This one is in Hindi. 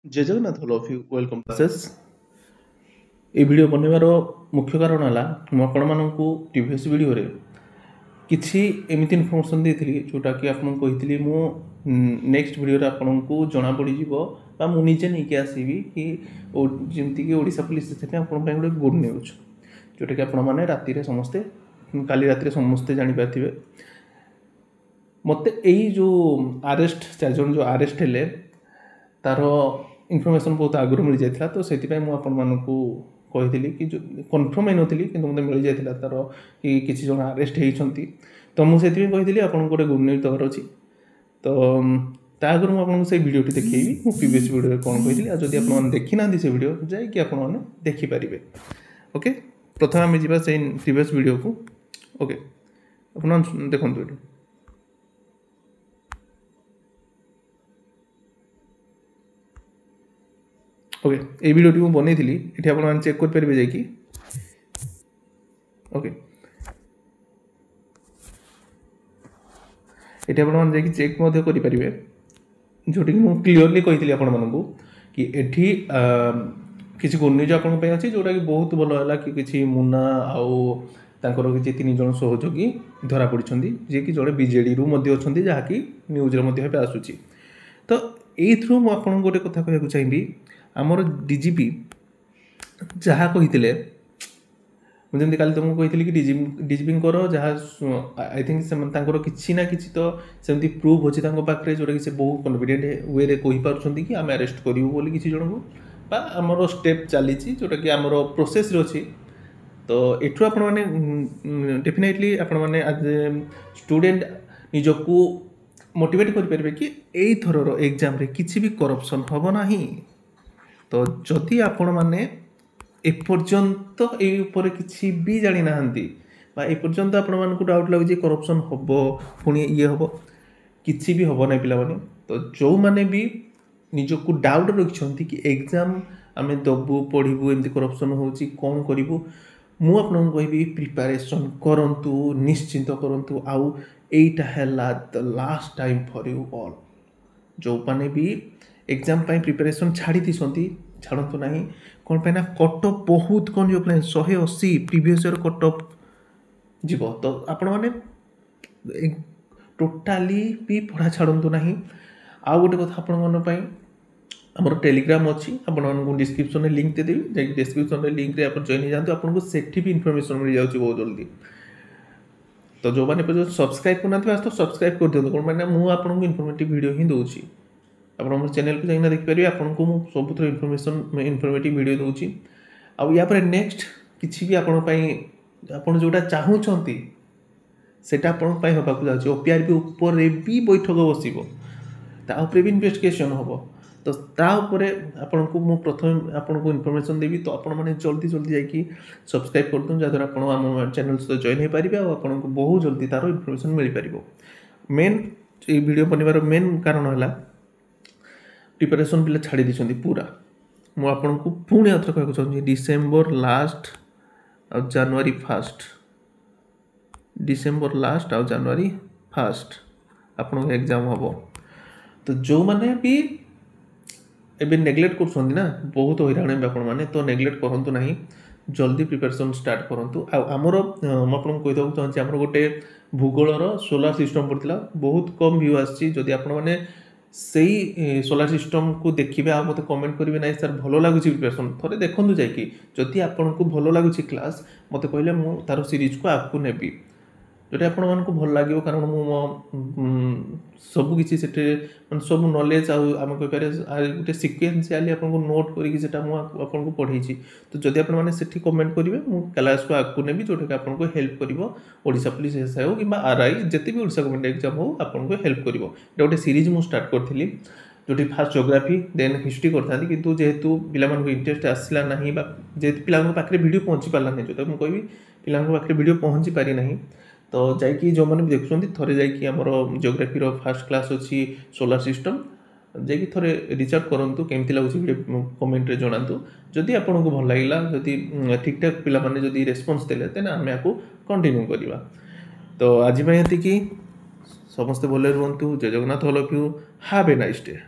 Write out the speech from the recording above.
जय Jagannath all of you welcome classes. ये वीडियो बनवार मुख्य कारण है मुझे प्रीवियस वीडियो रे किसी एमती इनफर्मेशन देती जोटा कि आपको कही मु नेक्स्ट वीडियो आपन को जना पड़ मुझे नहीं आसबि कि जमीक ओडिशा पुलिस गोटे गुड न्यूज जोटा कि आपण मैंने राति समस्ते काली राति समस्ते जापारे मत यही जो आरेस्ट 4 जन जो आरेस्ट हेले तार इनफर्मेशन बहुत आगुरी मिल जाता तो से कही कि जो कन्फर्म होती कि मतलब मिल जाता तार कि किसी जन आरेस्ट होती तो मुझे कही आपको गोटे गुड न्यूज दबार अच्छी तो आगुरी मुझे भिडियोटी देखी मो प्रीवियस वीडियो कौन कही जब आप देखी ना से वीडियो जाकि आपने देखिपारे। ओके प्रथम आम जा प्रीवियस वीडियो को। ओके आप देखो ये ओके ये वीडियोटी मुझे बनई ये आप चेक करेंगे जाकि ओके ये आप चेक करेंगे जोटी मुझे क्लीयरली कही आपको कि एठी किसी गुड न्यूज आपंपाई अच्छी जोटा कि बहुत भल है कि किसी मुना आउ तांकर किसी 3 जन सहयोगी धरा पड़ी जी कि जड़े बीजेडी रु अच्छा जहाँकि न्यूज आसूँ तो ये थ्रु मुझे गोटे कथा कहना चाहिए आमर डीजीपी जहाँ कही मुझे काली तुमको कही कि डीजीपी जहाँ आई थिंक किसी ना किसी तो सेमती प्रूफ अच्छी पाखे जोटा कि बहुत कन्फिडेंट वे रे कही पार्टी कि आम अरेस्ट करूँ बोली किसी जन को आमर स्टेप चली जोटा कि आमर प्रोसेस अच्छी तो एठू आपण माने डेफिनेटली आपण माने एज ए स्टूडेंट निजको मोटिवेट कर पारे कि एई थरर एग्जाम रे किसी भी करप्शन हम ना तो जदि आपण माने एपर्यंत ये किसी भी जानी ना एपर्यंत आपण मानक डाउट लगे करप्शन हम पुणी ये हम किसी भी हम ना पिला तो जो मैंने भी निजको डाउट रखिंट कि एग्जाम आम दबू पढ़ू एमती करप्शन हो कौन करूँ मुझे कहि प्रिपरेशन करंतु निश्चिंत करंतु आउ एटा हैला the last time for you all जो माने भी एग्जाम पाई प्रिपरेशन छाड़ी थी छाड़ू ना कौन पे ना कटअप बहुत कौन जो 180 प्रीवियस ईयर कटअप जीव तो आपण मैंने टोटाली भी पढ़ा छाड़ू ना आउ गोटे कथा आपण आमर टेलीग्राम अच्छी आपको डिस्क्रिप्शन में लिंक देदेवी जैसे डिस्क्रिप्शन में लिंक आप जॉइन हो जाते आपको सेठी भी इनफॉरमेशन मिल जाए बहुत जल्दी तो जो मैंने सब्सक्राइब करना तो सब्सक्राइब कर दिखाँ कौन मैंने मुझे आपको इनफॉर्मेटिव वीडियो ही दूसरी आप चैनल को जाइए देखिपारे आपको मुझे सब इनफॉरमेशन इनफॉर्मेटिव वीडियो दूसरी आउ या नेक्स्ट किसी भी आप जोटा चाहूँगी सेटा आपंपाई हाँक जाऊँगी ओपीआरपी ऊपर भी बैठक बस भी इन्वेस्टिगेशन हम तो तापर आपको मु प्रथम आपको इनफॉरमेशन देवी तो आपण मैंने जल्दी जल्दी जाकि सब्सक्राइब कर दूँ जहाँद्वारा आप आम चैनल सहित जॉइन हो पारे आपको बहुत जल्दी तार इनफॉरमेशन मिल पार। मेन ये वीडियो बनवार मेन कारण है प्रिपरेशन पिला छाड़ी दी पूरा मुझे पुणी आउे कहना चाहिए डिसेम्बर लास्ट आ जनवरी फास्ट डिसेम्बर लास्ट आ जनवरी फास्ट आपन एग्जाम हम तो जो मैंने भी एबे नेग्लेक्ट कर ना बहुत हैरान आपण मैंने तो नेग्लेक्ट करूँ ना जल्दी प्रिपरेशन स्टार्ट करूँ आमर मुझे कहीदेक चाहूँगी आमर गोटे भूगोलर सोलार सिस्टम पड़ता बहुत कम व्यू आदि आपने सही सोलार सिस्टम को देखिए आ मत कमेंट करेंगे ना सर भल लगुच प्रिपरेशन थे देखूँ जाकि जदि आपको भल लगुच क्लास मत कहले मुझे तार सीरीज को आगू नेबी जोटा आपको भल लगे कारण सबकि सब नॉलेज आम कहीपर गोटे सिक्वेन्सीआली आपको नोट करके पढ़े तो जदि आपने कमेंट करेंगे मुझे क्लास को आगू नेबी जोटा कि आपको हेल्प कर ओडिशा पुलिस एसआई हो कि आरआई जिते भी ओडिशा गवर्नमेंट एग्जाम हो आपको हेल्प कर गोटे सीरीज मुझे स्टार्ट करी जो फास्ट जोग्राफी देन हिस्ट्री करता कि जेहेतु पिला इंटरेस्ट आसला ना जेहेतु पिला पाखे वीडियो पहुँची पारा नहीं जो मुझे कहि पिला पाखे वीडियो पहुँची पारि ना तो जाकि जो मैंने भी देखुं थे जामर जियोग्राफी फास्ट क्लास अच्छी सोलार सिस्टम जाकि थे रिचार्ज करूँ केमती लगुच वीडियो कमेंट जनातु जदि आपको भल लगे जदि ठीक ठाक पे रेस्पॉन्स देते तेना आम आपको कंटिन्यू करवा तो आज ये समस्ते भले रुहतु। जय Jagannath all of you have a nice day.